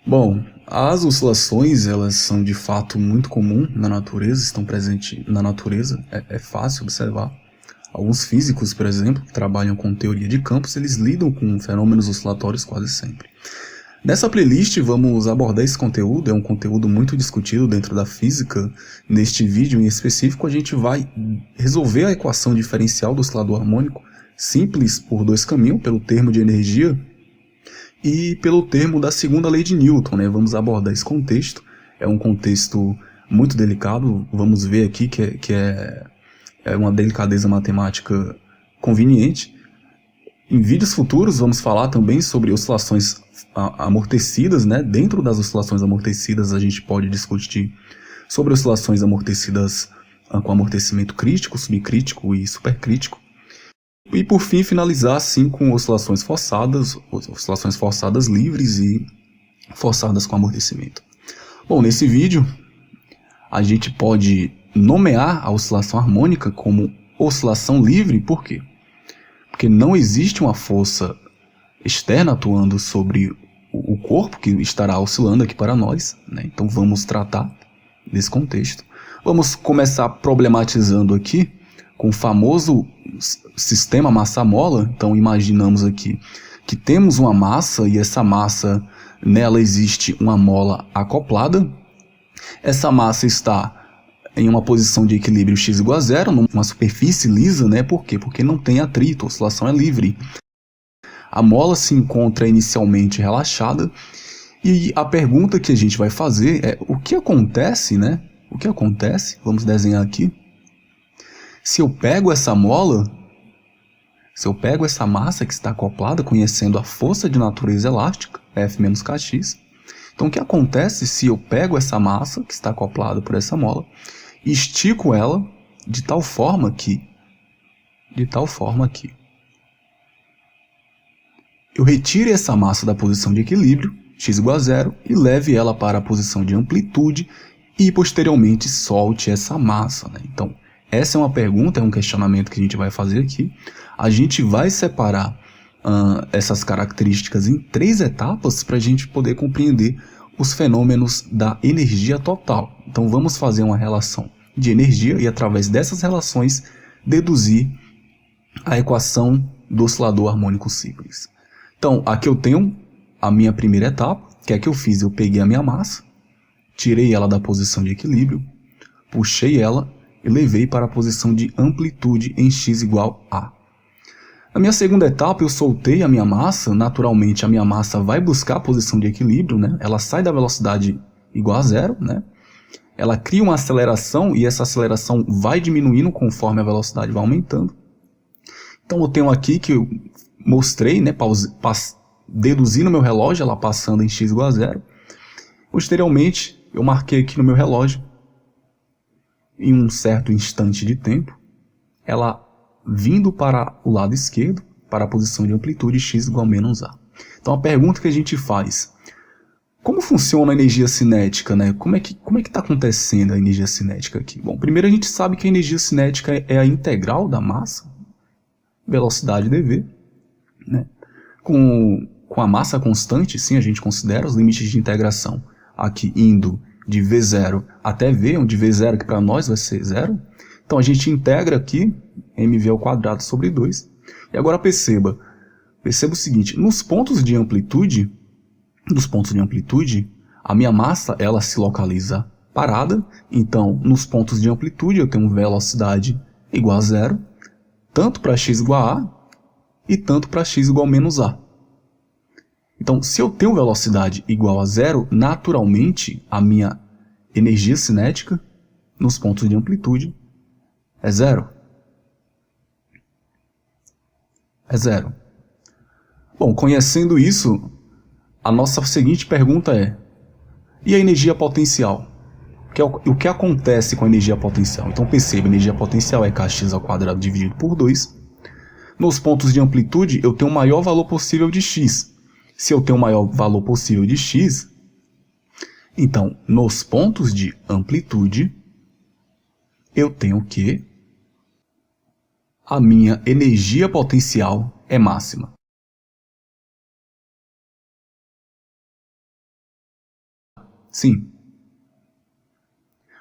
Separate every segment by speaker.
Speaker 1: Bom, as oscilações, elas são de fato muito comuns na natureza, estão presentes na natureza, é fácil observar. Alguns físicos, por exemplo, que trabalham com teoria de campos, eles lidam com fenômenos oscilatórios quase sempre. Nessa playlist vamos abordar esse conteúdo, é um conteúdo muito discutido dentro da física. Neste vídeo em específico a gente vai resolver a equação diferencial do oscilador harmônico, simples por dois caminhos, pelo termo de energia e pelo termo da segunda lei de Newton, né? Vamos abordar esse contexto, é um contexto muito delicado, vamos ver aqui que é uma delicadeza matemática conveniente. Em vídeos futuros vamos falar também sobre oscilações amortecidas, né? Dentro das oscilações amortecidas a gente pode discutir sobre oscilações amortecidas com amortecimento crítico, subcrítico e supercrítico. E por fim finalizar assim com oscilações forçadas livres e forçadas com amortecimento. Bom, nesse vídeo a gente pode nomear a oscilação harmônica como oscilação livre, por quê? Porque não existe uma força externa atuando sobre o corpo que estará oscilando aqui para nós, né? Então vamos tratar desse contexto. Vamos começar problematizando aqui com o famoso sistema massa-mola. Então imaginamos aqui que temos uma massa e essa massa, nela existe uma mola acoplada. Essa massa está em uma posição de equilíbrio x igual a zero, numa superfície lisa, né? Por quê? Porque não tem atrito, a oscilação é livre. A mola se encontra inicialmente relaxada e a pergunta que a gente vai fazer é o que acontece, né? O que acontece? Vamos desenhar aqui. Se eu pego essa mola, se eu pego essa massa que está acoplada, conhecendo a força de natureza elástica, F menos kx, então o que acontece se eu pego essa massa que está acoplada por essa mola e estico ela de tal forma que eu retire essa massa da posição de equilíbrio, x igual a zero, e leve ela para a posição de amplitude e posteriormente solte essa massa, né? Então, essa é uma pergunta, é um questionamento que a gente vai fazer aqui. A gente vai separar essas características em três etapas para a gente poder compreender os fenômenos da energia total. Então vamos fazer uma relação de energia e através dessas relações deduzir a equação do oscilador harmônico simples. Então aqui eu tenho a minha primeira etapa, que é que eu fiz, eu peguei a minha massa, tirei ela da posição de equilíbrio, puxei ela e levei para a posição de amplitude em x igual a. Na minha segunda etapa eu soltei a minha massa, naturalmente a minha massa vai buscar a posição de equilíbrio, né? Ela sai da velocidade igual a zero, né? Ela cria uma aceleração e essa aceleração vai diminuindo conforme a velocidade vai aumentando. Então eu tenho aqui que eu mostrei, né? Deduzi no meu relógio, ela passando em x igual a zero. Posteriormente eu marquei aqui no meu relógio, em um certo instante de tempo, ela vindo para o lado esquerdo, para a posição de amplitude x igual a menos a. Então a pergunta que a gente faz, como funciona a energia cinética, né? Como é que está acontecendo a energia cinética aqui? Bom, primeiro a gente sabe que a energia cinética é a integral da massa, velocidade dv, né? Com a massa constante, sim, a gente considera os limites de integração aqui indo de V0 até V, onde V0 que para nós vai ser zero. Então a gente integra aqui mv ao quadrado sobre 2. E agora perceba o seguinte, nos pontos de amplitude, a minha massa ela se localiza parada. Então nos pontos de amplitude eu tenho velocidade igual a zero, tanto para x igual a a e tanto para x igual a menos a. Então se eu tenho velocidade igual a zero, naturalmente a minha energia cinética nos pontos de amplitude é zero. É zero. Bom, conhecendo isso, a nossa seguinte pergunta é: e a energia potencial? O que acontece com a energia potencial? Então perceba, a energia potencial é kx ao quadrado dividido por 2. Nos pontos de amplitude eu tenho o maior valor possível de x. Se eu tenho o maior valor possível de x, então nos pontos de amplitude eu tenho que a minha energia potencial é máxima. Sim.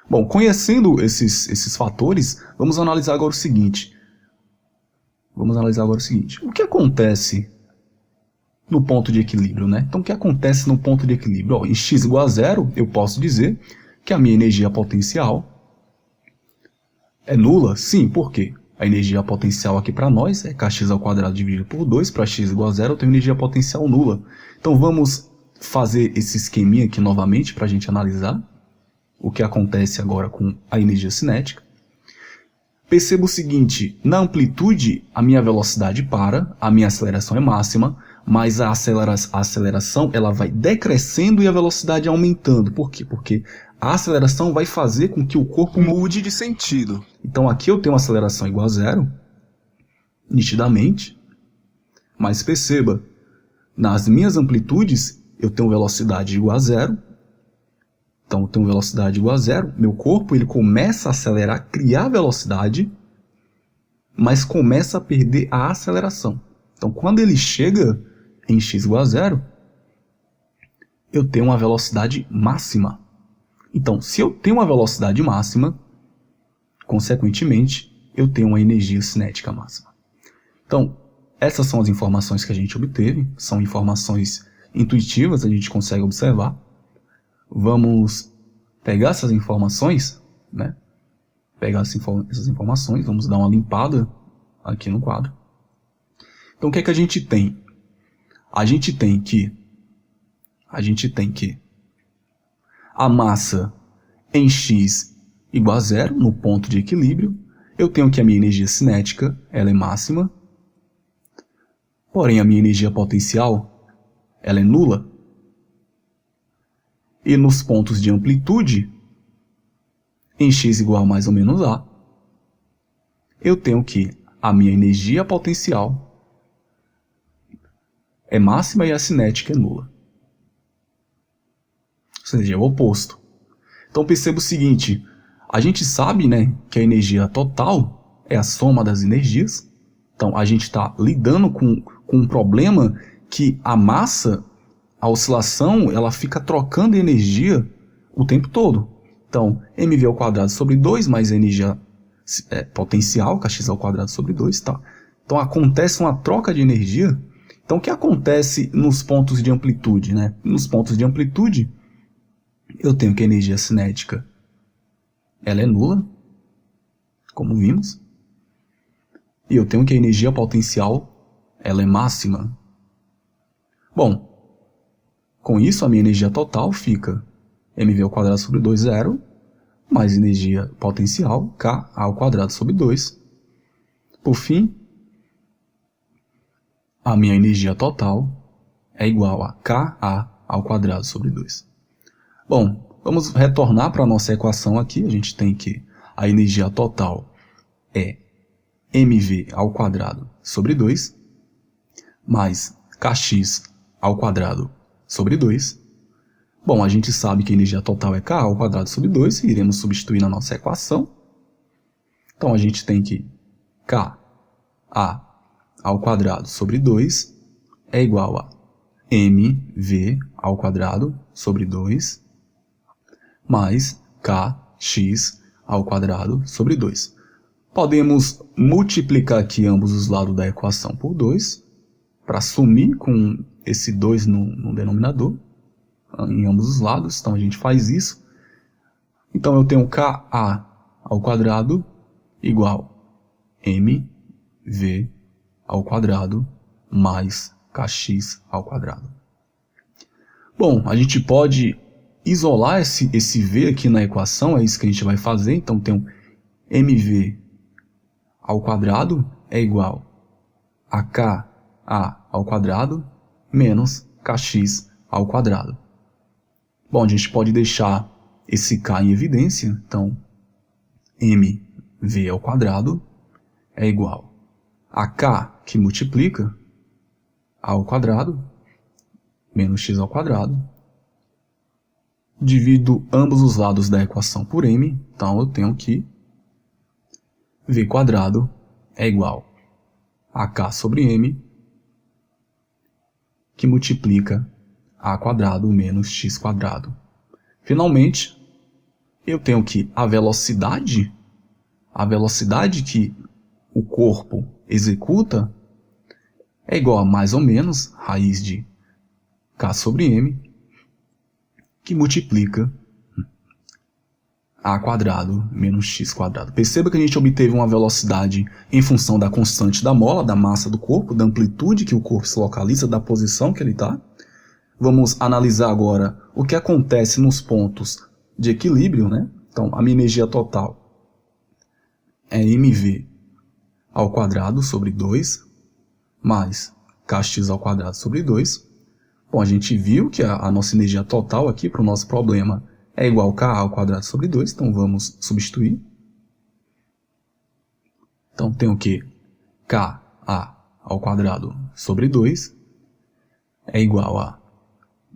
Speaker 1: Bom, conhecendo esses fatores, vamos analisar agora o seguinte. O que acontece no ponto de equilíbrio, né? Então, o que acontece no ponto de equilíbrio? Ó, em x igual a zero, eu posso dizer que a minha energia potencial é nula? Sim, por quê? A energia potencial aqui para nós é kx ao quadrado dividido por 2. Para x igual a zero, eu tenho energia potencial nula. Então, vamos fazer esse esqueminha aqui novamente para a gente analisar o que acontece agora com a energia cinética. Perceba o seguinte, na amplitude a minha velocidade para, a minha aceleração é máxima, mas a aceleração ela vai decrescendo e a velocidade aumentando. Por quê? Porque a aceleração vai fazer com que o corpo mude de sentido. Então aqui eu tenho uma aceleração igual a zero, nitidamente, mas perceba, nas minhas amplitudes eu tenho velocidade igual a zero. Então, eu tenho velocidade igual a zero, meu corpo ele começa a acelerar, criar velocidade, mas começa a perder a aceleração. Então, quando ele chega em x igual a zero, eu tenho uma velocidade máxima. Então, se eu tenho uma velocidade máxima, consequentemente, eu tenho uma energia cinética máxima. Então, essas são as informações que a gente obteve, são informações intuitivas, a gente consegue observar. Vamos pegar essas informações, né? Pegar essas informações, vamos dar uma limpada aqui no quadro. Então, o que é que a gente tem? A gente tem que a massa em x igual a zero, no ponto de equilíbrio. Eu tenho que a minha energia cinética, ela é máxima. Porém, a minha energia potencial, ela é nula. E nos pontos de amplitude, em x igual a mais ou menos a, eu tenho que a minha energia potencial é máxima e a cinética é nula. Ou seja, é o oposto. Então perceba o seguinte, a gente sabe, né, que a energia total é a soma das energias. Então a gente está lidando com um problema que a massa, a oscilação, ela fica trocando energia o tempo todo. Então, mv ao quadrado sobre 2 mais a energia potencial, kx ao quadrado sobre 2, tá? Então, acontece uma troca de energia. Então, o que acontece nos pontos de amplitude, né? Nos pontos de amplitude, eu tenho que a energia cinética ela é nula, como vimos. E eu tenho que a energia potencial ela é máxima. Bom, com isso, a minha energia total fica mv ao quadrado sobre 2, zero, mais energia potencial, K ao quadrado sobre 2. Por fim, a minha energia total é igual a Ka ao quadrado sobre 2. Bom, vamos retornar para a nossa equação aqui. A gente tem que a energia total é mv ao quadrado sobre 2, mais kx ao quadrado sobre 2. Bom, a gente sabe que a energia total é Ka ao quadrado sobre 2, e iremos substituir na nossa equação. Então, a gente tem que Ka ao quadrado sobre 2 é igual a mv ao quadrado sobre 2 mais kx ao quadrado sobre 2. Podemos multiplicar aqui ambos os lados da equação por 2, para sumir com esse 2 no denominador, em ambos os lados. Então a gente faz isso. Então eu tenho Ka ao quadrado igual mv ao quadrado mais kx ao quadrado. Bom, a gente pode isolar esse v aqui na equação, é isso que a gente vai fazer. Então tem mv ao quadrado é igual a Ka ao quadrado menos kx ao quadrado. Bom, a gente pode deixar esse K em evidência. Então, mv ao quadrado é igual a K, que multiplica, ao quadrado, menos x ao quadrado. Divido ambos os lados da equação por m. Então, eu tenho que v quadrado é igual a K sobre m, que multiplica a quadrado menos x quadrado. Finalmente, eu tenho que a velocidade que o corpo executa é igual a mais ou menos raiz de K sobre M, que multiplica A quadrado menos X quadrado. Perceba que a gente obteve uma velocidade em função da constante da mola, da massa do corpo, da amplitude que o corpo se localiza, da posição que ele está. Vamos analisar agora o que acontece nos pontos de equilíbrio, né? Então, a minha energia total é mv ao quadrado sobre 2 mais kx ao quadrado sobre 2. Bom, a gente viu que a nossa energia total aqui para o nosso problema é igual a Ka ao quadrado sobre 2, então vamos substituir. Então tem o que? Ka ao quadrado sobre 2 é igual a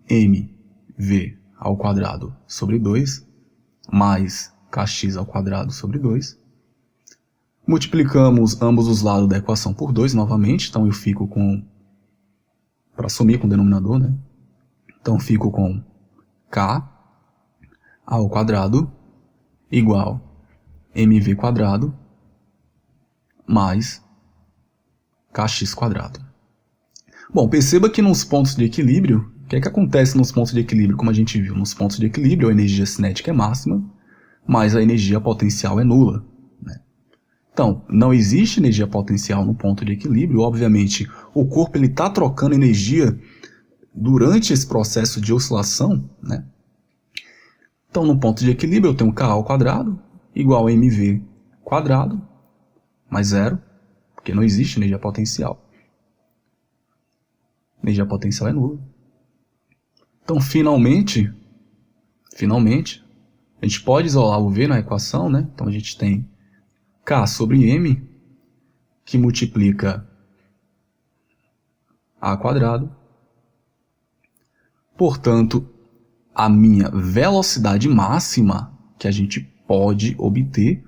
Speaker 1: mv ao quadrado sobre 2 mais kx ao quadrado sobre 2. Multiplicamos ambos os lados da equação por 2 novamente, então eu fico com, para sumir com o denominador, né? Então fico com K ao quadrado igual mv quadrado mais kx quadrado. Bom, perceba que nos pontos de equilíbrio, o que é que acontece nos pontos de equilíbrio? Como a gente viu, nos pontos de equilíbrio a energia cinética é máxima, mas a energia potencial é nula, né? Então, não existe energia potencial no ponto de equilíbrio. Obviamente, o corpo está trocando energia durante esse processo de oscilação, né? Então, no ponto de equilíbrio, eu tenho K ao quadrado igual a mv quadrado mais zero, porque não existe energia potencial. Energia potencial é nula. Então, finalmente, a gente pode isolar o V na equação, né? Então, a gente tem K sobre M, que multiplica A quadrado. Portanto, a minha velocidade máxima que a gente pode obter,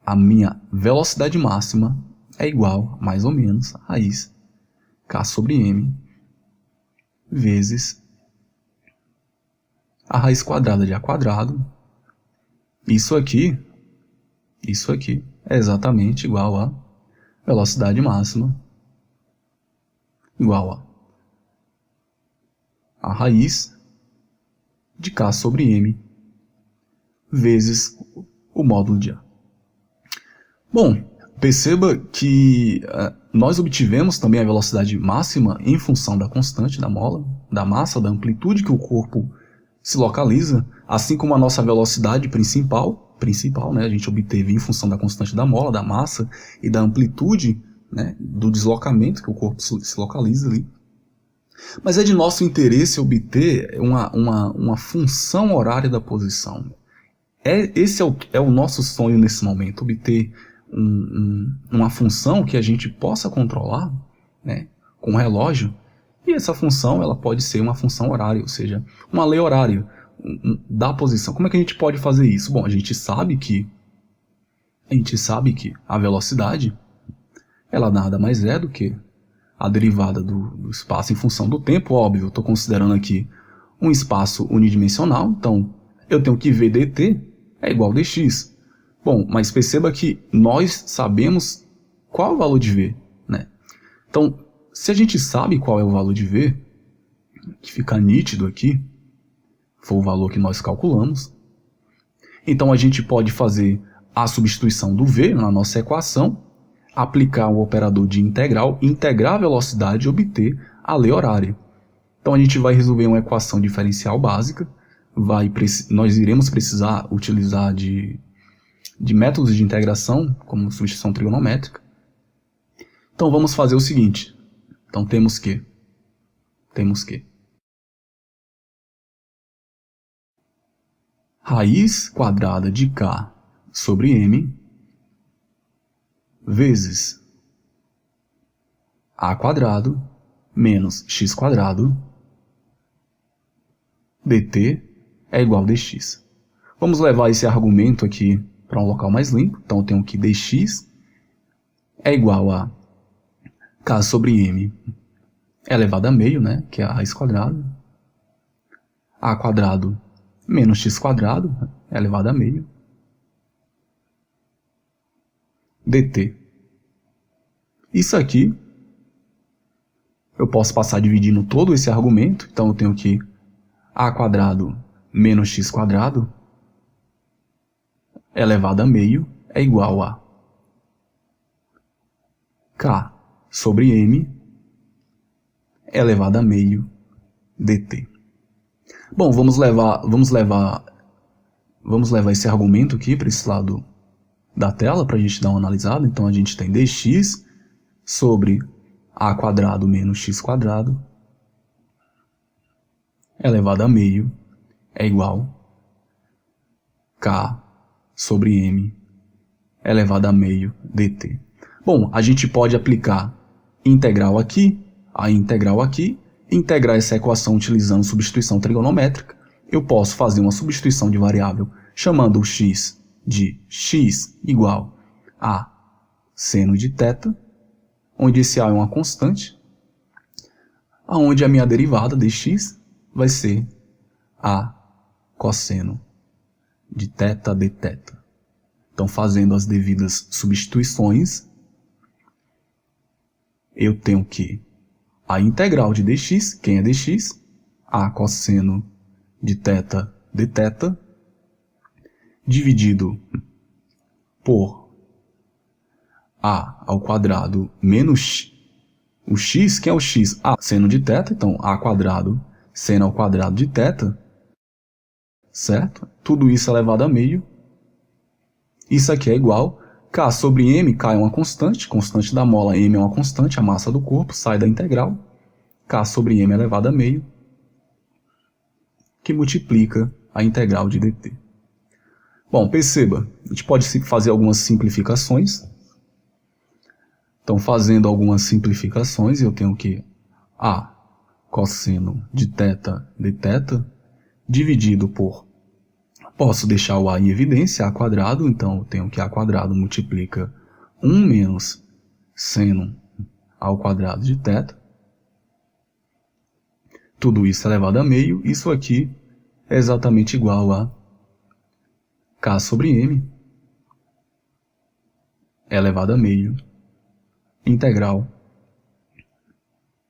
Speaker 1: a minha velocidade máxima é igual, mais ou menos, a raiz K sobre M vezes a raiz quadrada de A quadrado. Isso aqui é exatamente igual a velocidade máxima igual a raiz de K sobre M vezes o módulo de A. Bom, perceba que nós obtivemos também a velocidade máxima em função da constante da mola, da massa, da amplitude que o corpo se localiza, assim como a nossa velocidade principal, né, a gente obteve em função da constante da mola, da massa e da amplitude, né, do deslocamento que o corpo se localiza ali. Mas é de nosso interesse obter uma função horária da posição. Esse é o nosso sonho nesse momento, obter uma função que a gente possa controlar, né, com o relógio. E essa função ela pode ser uma função horária, ou seja, uma lei horária da posição. Como é que a gente pode fazer isso? Bom, a gente sabe que a velocidade ela nada mais é do que a derivada do espaço em função do tempo. Óbvio, eu estou considerando aqui um espaço unidimensional, então eu tenho que V dt é igual a dx. Bom, mas perceba que nós sabemos qual é o valor de V, né? Então, se a gente sabe qual é o valor de V, que fica nítido aqui, foi o valor que nós calculamos, então a gente pode fazer a substituição do V na nossa equação, aplicar o operador de integral, integrar a velocidade e obter a lei horária. Então a gente vai resolver uma equação diferencial básica, nós iremos precisar utilizar de métodos de integração, como substituição trigonométrica. Então vamos fazer o seguinte. Então temos que raiz quadrada de K sobre M vezes A quadrado menos X quadrado dt é igual a dx. Vamos levar esse argumento aqui para um local mais limpo. Então eu tenho que dx é igual a K sobre M elevado a meio, né, que é a raiz quadrada. A quadrado menos x² elevado a meio dt. Isso aqui eu posso passar dividindo todo esse argumento, então eu tenho que a² menos x² elevado a meio é igual a k sobre m elevado a meio dt. Bom, vamos levar esse argumento aqui para esse lado da tela para a gente dar uma analisada. Então a gente tem dx sobre a² menos x² elevado a meio é igual k sobre m elevado a meio dt. Bom, a gente pode aplicar integral aqui, a integral aqui, integrar essa equação utilizando substituição trigonométrica. Eu posso fazer uma substituição de variável chamando o x de x igual a seno de θ, onde esse a é uma constante, onde a minha derivada dx vai ser a cosseno de θ dθ. Então, fazendo as devidas substituições, eu tenho que a integral de dx, quem é dx? A cosseno de θ dθ, dividido por a² menos o x, quem é o x? A seno de θ, então a² seno ao quadrado de θ, certo? Tudo isso elevado a meio. Isso aqui é igual k sobre m, k é uma constante da mola, m é uma constante, a massa do corpo, sai da integral, k sobre m elevado a meio, que multiplica a integral de dt. Bom, perceba, a gente pode fazer algumas simplificações. Então, fazendo algumas simplificações, eu tenho que a cosseno de θ dθ dividido por, posso deixar o a em evidência, a², então eu tenho que a² multiplica 1 menos seno ao quadrado de θ. Tudo isso elevado a meio, isso aqui é exatamente igual a k sobre m elevado a meio integral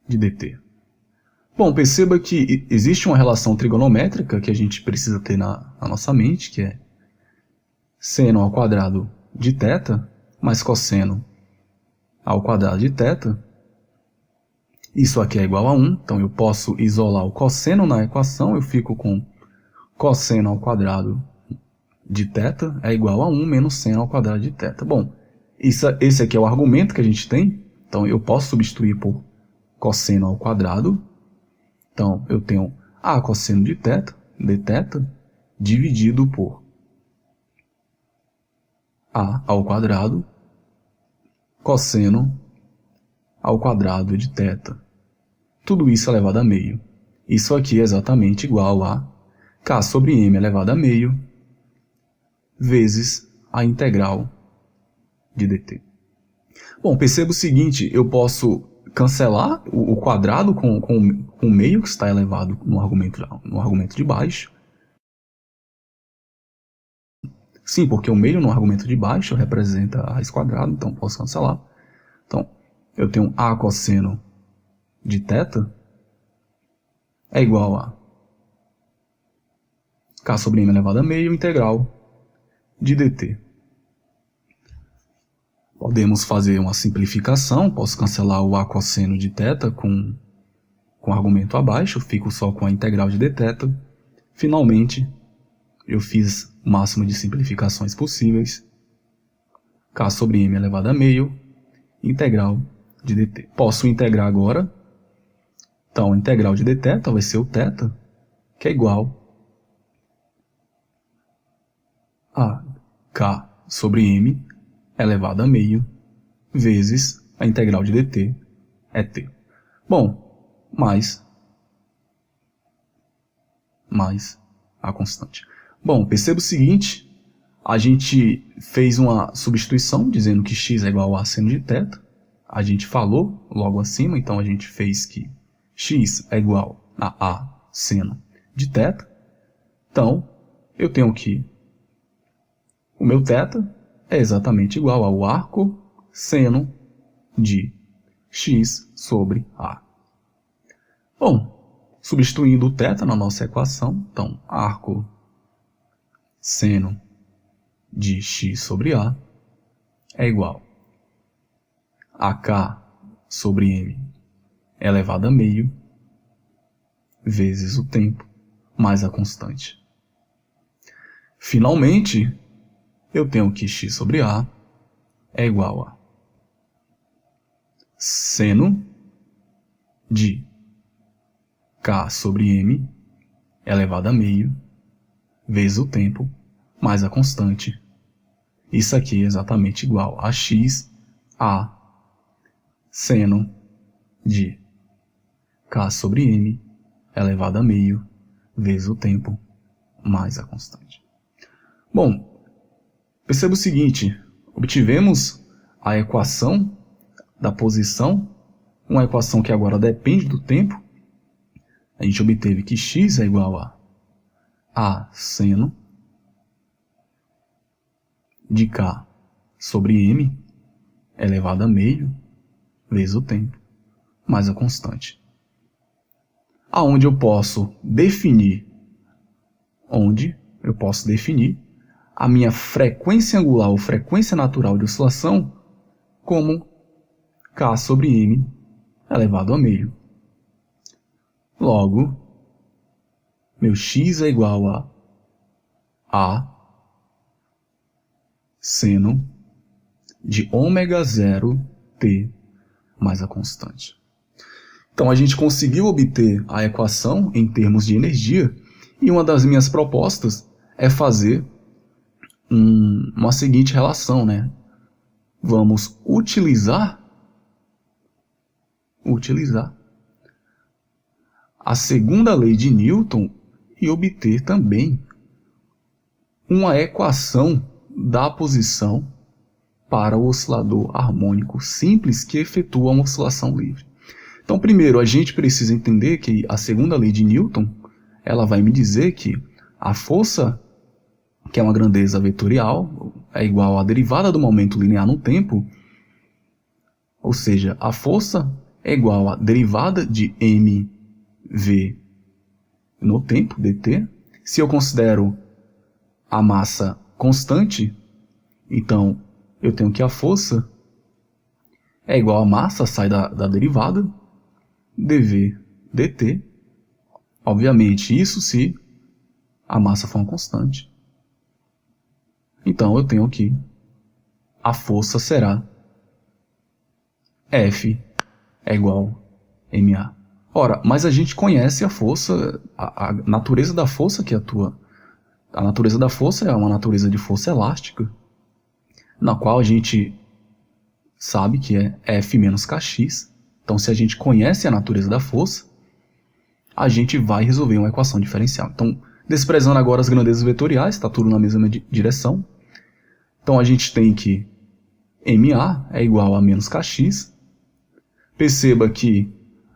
Speaker 1: de dt. Bom, perceba que existe uma relação trigonométrica que a gente precisa ter na nossa mente, que é seno ao quadrado de θ mais cosseno ao quadrado de θ. Isso aqui é igual a 1, então eu posso isolar o cosseno na equação, eu fico com cosseno ao quadrado de θ é igual a 1 menos seno ao quadrado de θ. Bom, esse aqui é o argumento que a gente tem, então eu posso substituir por cosseno ao quadrado. Então, eu tenho a cosseno de θ, dθ, dividido por a ao quadrado, cosseno ao quadrado de θ. Tudo isso elevado a meio. Isso aqui é exatamente igual a k sobre m elevado a meio vezes a integral de dt. Bom, perceba o seguinte, eu posso cancelar o quadrado com o meio que está elevado no argumento de baixo. Sim, porque o meio no argumento de baixo representa a raiz quadrada, então posso cancelar. Então, eu tenho a cosseno de θ é igual a k sobre m elevado a meio integral de dt. Podemos fazer uma simplificação, posso cancelar o a cosseno de θ com o argumento abaixo, fico só com a integral de dθ. Finalmente, eu fiz o máximo de simplificações possíveis. K sobre m elevado a meio, integral de dt. Posso integrar agora. Então, a integral de dθ vai ser o θ, que é igual a k sobre m elevado a meio vezes a integral de dt é t. Bom, mais a constante. Bom, perceba o seguinte, a gente fez uma substituição dizendo que x é igual a seno de θ. A gente falou logo acima, então a gente fez que x é igual a seno de θ. Então, eu tenho que o meu θ é exatamente igual ao arco seno de x sobre A. Bom, substituindo o θ na nossa equação, então, arco seno de x sobre A é igual a k sobre m elevado a meio vezes o tempo mais a constante. Finalmente, eu tenho que x sobre A é igual a seno de k sobre m elevado a meio vezes o tempo mais a constante. Isso aqui é exatamente igual a x a seno de k sobre m elevado a meio vezes o tempo mais a constante. Bom, perceba o seguinte, obtivemos a equação da posição, uma equação que agora depende do tempo. A gente obteve que x é igual a seno de k sobre m elevado a meio vezes o tempo mais a constante. Onde eu posso definir a minha frequência angular ou frequência natural de oscilação como k sobre m elevado a meio. Logo, meu x é igual a seno de ômega 0 t mais a constante. Então, a gente conseguiu obter a equação em termos de energia, e uma das minhas propostas é fazer uma seguinte relação, né? Vamos utilizar a segunda lei de Newton e obter também uma equação da posição para o oscilador harmônico simples que efetua uma oscilação livre. Então, primeiro, a gente precisa entender que a segunda lei de Newton, ela vai me dizer que a força, que é uma grandeza vetorial, é igual à derivada do momento linear no tempo, ou seja, a força é igual à derivada de mv no tempo, dt. Se eu considero a massa constante, então eu tenho que a força é igual a massa, sai da derivada, dv dt. Obviamente, isso se a massa for uma constante. Então, eu tenho que a força será F é igual a ma. Ora, mas a gente conhece a força, a natureza da força que atua. A natureza da força é uma natureza de força elástica, na qual a gente sabe que é F menos kx. Então, se a gente conhece a natureza da força, a gente vai resolver uma equação diferencial. Então, desprezando agora as grandezas vetoriais, está tudo na mesma direção. Então, a gente tem que ma é igual a menos kx. Perceba que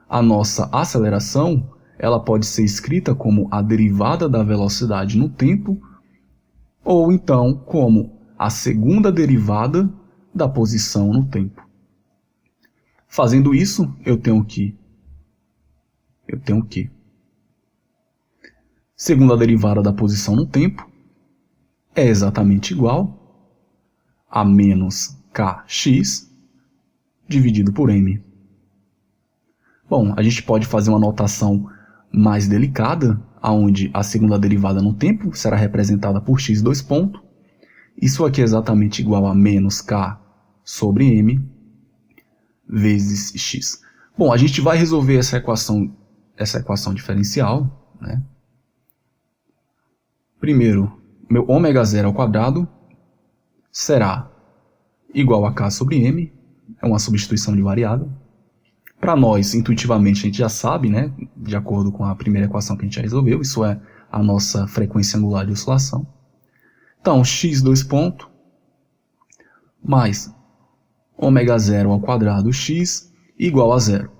Speaker 1: a nossa aceleração ela pode ser escrita como a derivada da velocidade no tempo, ou então como a segunda derivada da posição no tempo. Fazendo isso, eu tenho que segunda derivada da posição no tempo é exatamente igual a menos kx dividido por m. Bom, a gente pode fazer uma notação mais delicada, onde a segunda derivada no tempo será representada por x dois pontos. Isso aqui é exatamente igual a menos k sobre m vezes x. Bom, a gente vai resolver essa equação diferencial, né? Primeiro, meu ômega 0 ao quadrado será igual a k sobre m, é uma substituição de variável. Para nós, intuitivamente, a gente já sabe, né, de acordo com a primeira equação que a gente já resolveu, isso é a nossa frequência angular de oscilação. Então, x dois pontos mais ômega 0 ao quadrado x igual a zero.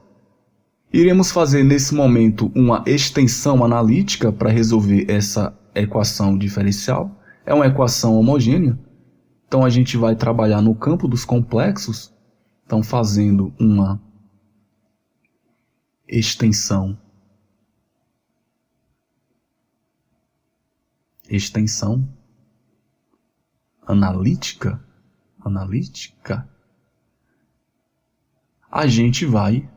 Speaker 1: Iremos fazer nesse momento uma extensão analítica para resolver essa equação diferencial é uma equação homogênea. Então a gente vai trabalhar no campo dos complexos, então fazendo uma extensão analítica, a gente vai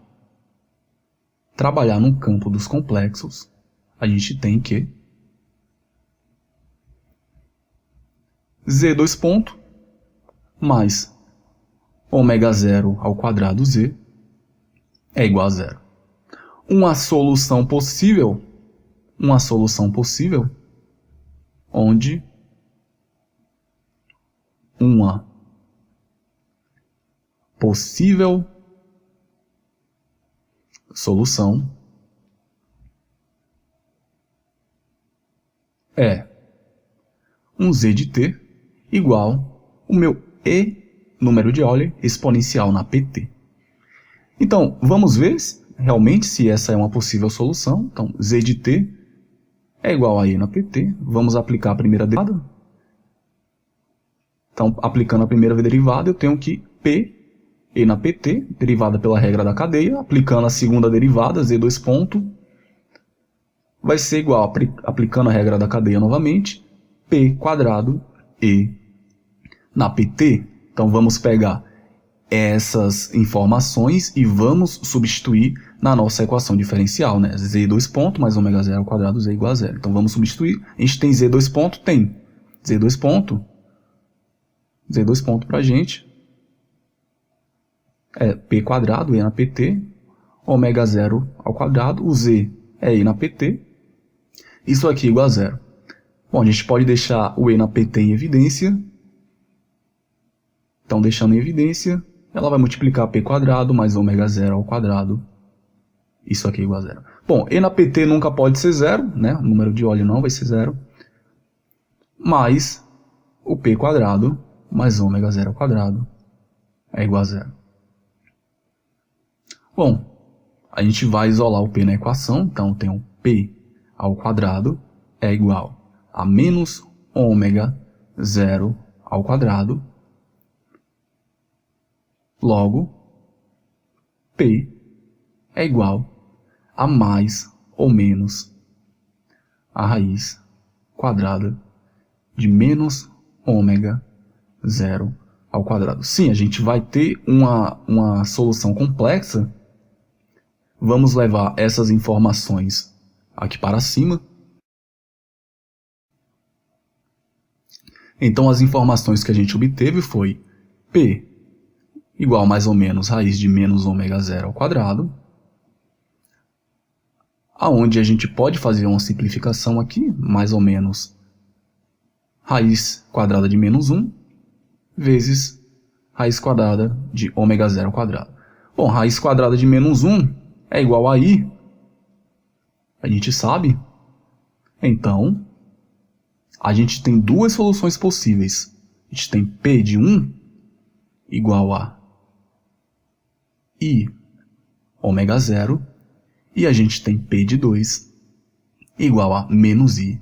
Speaker 1: trabalhar no campo dos complexos. A gente tem que z dois pontos mais ômega zero ao quadrado z é igual a zero. Uma solução possível onde uma possível solução é um z de t igual o meu e, número de Euler, exponencial na pt. Então, vamos ver realmente se essa é uma possível solução. Então, z de t é igual a e na pt. Vamos aplicar a primeira derivada. Então, aplicando a primeira derivada, eu tenho que p, e na pt, derivada pela regra da cadeia. Aplicando a segunda derivada, z dois pontos, vai ser igual, aplicando a regra da cadeia novamente, p quadrado e na pt. Então, vamos pegar essas informações e vamos substituir na nossa equação diferencial, né? Z dois pontos mais ômega zero ao quadrado z igual a zero. Então, vamos substituir. A gente tem z dois pontos? Tem. Z dois pontos para a gente é p quadrado, e na pt, ômega zero ao quadrado, o z é e na pt, isso aqui é igual a zero. Bom, a gente pode deixar o e na pt em evidência. Então, deixando em evidência, ela vai multiplicar p quadrado mais ômega zero ao quadrado. Isso aqui é igual a zero. Bom, e na pt nunca pode ser zero, né? O número de Euler não vai ser zero. Mais o p quadrado mais ômega zero ao quadrado é igual a zero. Bom, a gente vai isolar o p na equação. Então, eu tenho p ao quadrado é igual a menos ômega zero ao quadrado. Logo, p é igual a mais ou menos a raiz quadrada de menos ômega zero ao quadrado. Sim, a gente vai ter uma solução complexa. Vamos levar essas informações aqui para cima. Então, as informações que a gente obteve foi p igual a mais ou menos raiz de menos ômega zero ao quadrado, aonde a gente pode fazer uma simplificação aqui, mais ou menos raiz quadrada de menos 1 vezes raiz quadrada de ômega zero ao quadrado. Bom, raiz quadrada de menos 1 é igual a i, a gente sabe. Então, a gente tem duas soluções possíveis. A gente tem p de 1 igual a i ômega zero, e a gente tem p de 2 igual a menos i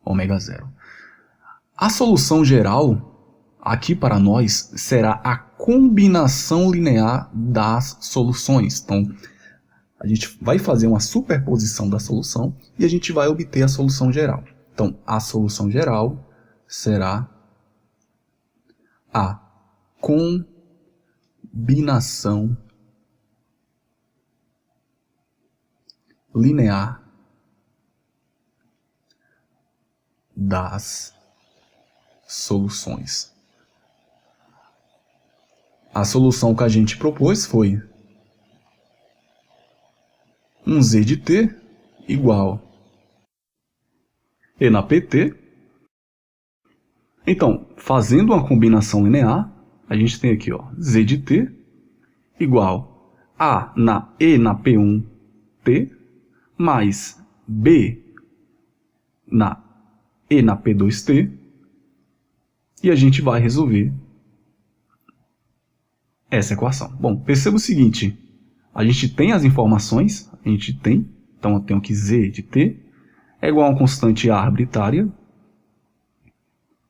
Speaker 1: ômega zero. A solução geral aqui para nós será a combinação linear das soluções. Então, a gente vai fazer uma superposição da solução e a gente vai obter a solução geral. Então, a solução geral será a combinação linear das soluções. A solução que a gente propôs foi um z de t igual e na pt. Então, fazendo uma combinação linear, a gente tem aqui, ó, z de t igual a na e na p1 t mais b na e na p2t, e a gente vai resolver essa equação. Bom, perceba o seguinte, a gente tem as informações, então eu tenho que z de t é igual a uma constante A arbitrária,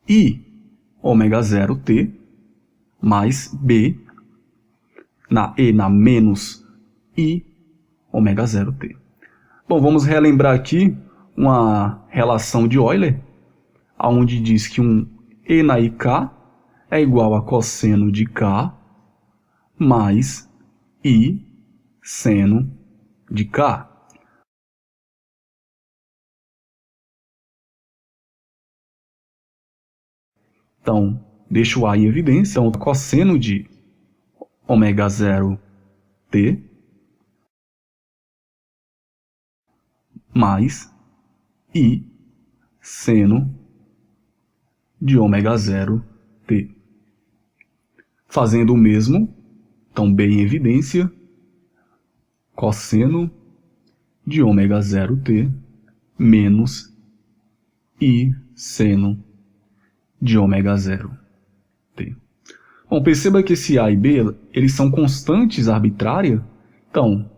Speaker 1: I ômega 0t, mais B, na menos I ômega 0t. Bom, vamos relembrar aqui uma relação de Euler, onde diz que um E na IK é igual a cosseno de K mais I seno de K. Então, deixo o A em evidência. Então, cosseno de ômega 0t mais I seno de ômega 0t. Fazendo o mesmo, então B em evidência, cosseno de ômega 0t menos I seno de ômega 0t. Bom, perceba que esse A e B, eles são constantes arbitrárias. Então,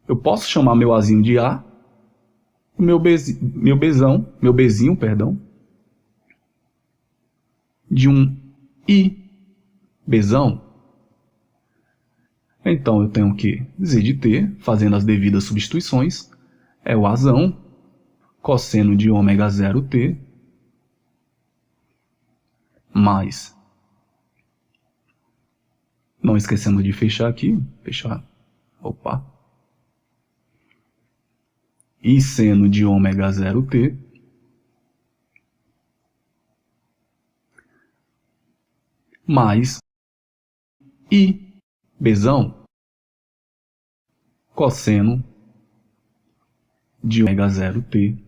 Speaker 1: eu posso chamar meu Azinho de A, meu Bzinho, de um I Bzão. Então, eu tenho que Z de T, fazendo as devidas substituições, é o Azão, cosseno de ômega 0t, mais, não esquecemos de fechar aqui, I seno de ômega 0t, mais I Bzão, cosseno de ômega 0t,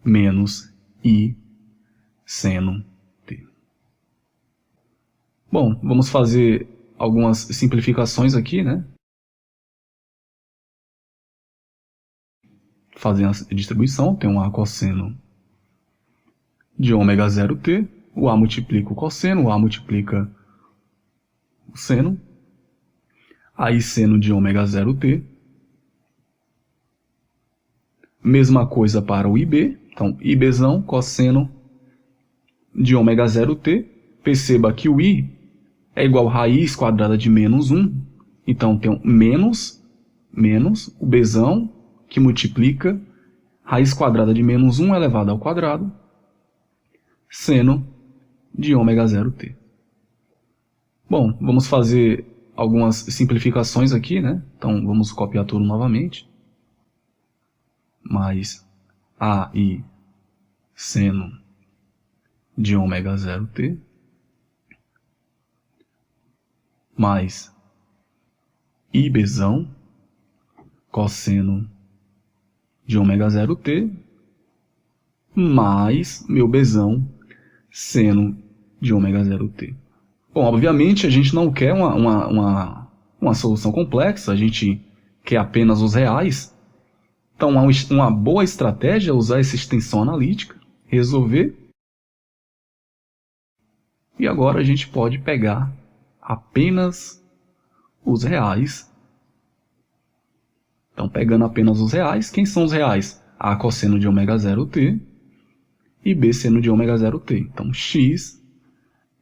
Speaker 1: menos I seno t. Bom, vamos fazer algumas simplificações aqui, né? Fazendo a distribuição, tem um A cosseno de ômega 0t, o A multiplica o cosseno, o A multiplica o seno, aí seno de ômega 0t. Mesma coisa para o IB, então IBzão, cosseno de ômega 0t. Perceba que o I é igual a raiz quadrada de menos 1, então tem um menos o Bzão, que multiplica raiz quadrada de menos 1 elevado ao quadrado, seno de ômega 0t. Bom, vamos fazer algumas simplificações aqui, né? Então, vamos copiar tudo novamente. Mais AI seno de ômega 0t, mais IBzão, cosseno de ômega 0t, mais meu Bzão, seno de ômega 0t. Bom, obviamente a gente não quer uma solução complexa, a gente quer apenas os reais. Então, uma boa estratégia é usar essa extensão analítica, resolver. E agora a gente pode pegar apenas os reais. Então, pegando apenas os reais, quem são os reais? A cosseno de ômega 0t e B seno de ômega 0t. Então, x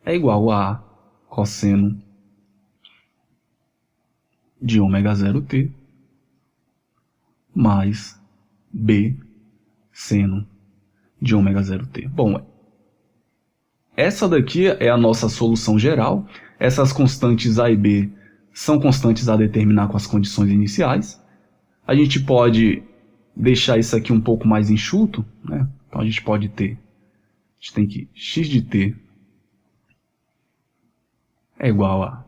Speaker 1: é igual a cosseno de ômega 0t mais B seno de ômega 0t. Bom, essa daqui é a nossa solução geral. Essas constantes A e B são constantes a determinar com as condições iniciais. A gente pode deixar isso aqui um pouco mais enxuto, né? Então a gente pode ter, a gente tem que x de t é igual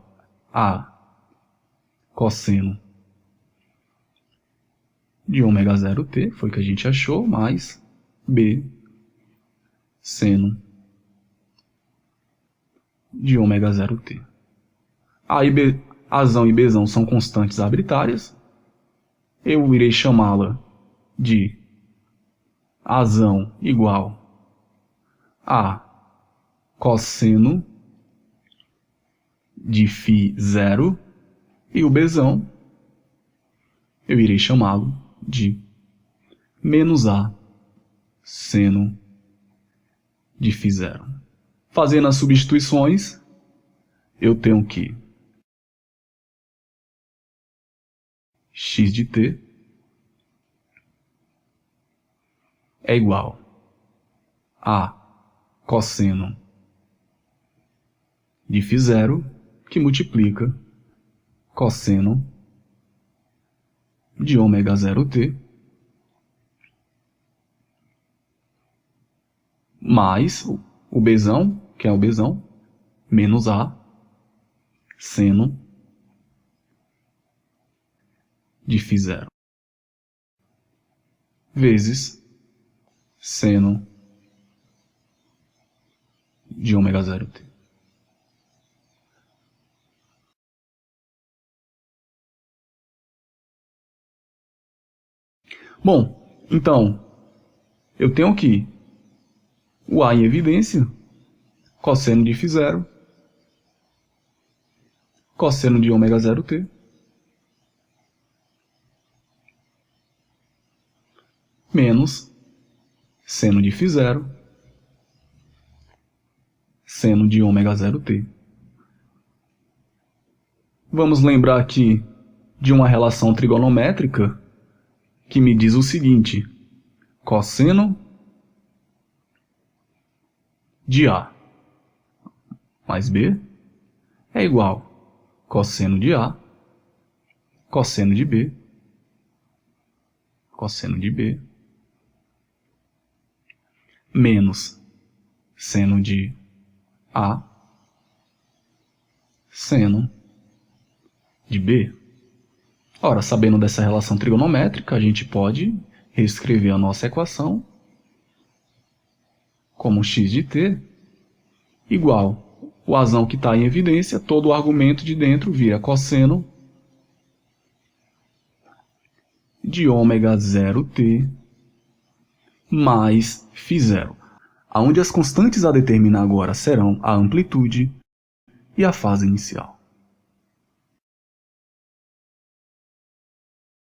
Speaker 1: a cosseno de ômega 0t, foi o que a gente achou, mais B seno de ômega 0t. Azão e Bzão são constantes arbitrárias. Eu irei chamá-la de Azão igual a cosseno de φ0 e o Bzão eu irei chamá-lo de menos A seno de φ0. Fazendo as substituições, eu tenho que x de t é igual a cosseno de φ0, que multiplica cosseno de ômega 0t mais o bzão, que é o bzão, menos a seno de φ0 vezes seno de ômega 0t. Bom, então, eu tenho aqui o A em evidência, cosseno de φ0, cosseno de ômega 0t, menos seno de φ0, seno de ômega 0t. Vamos lembrar aqui de uma relação trigonométrica que me diz o seguinte: cosseno de A mais B é igual cosseno de A, cosseno de B, cosseno de B, menos seno de A, seno de B. Ora, sabendo dessa relação trigonométrica, a gente pode reescrever a nossa equação como x de t igual o azão que está em evidência, todo o argumento de dentro vira cosseno de ômega 0t mais φ0, onde as constantes a determinar agora serão a amplitude e a fase inicial.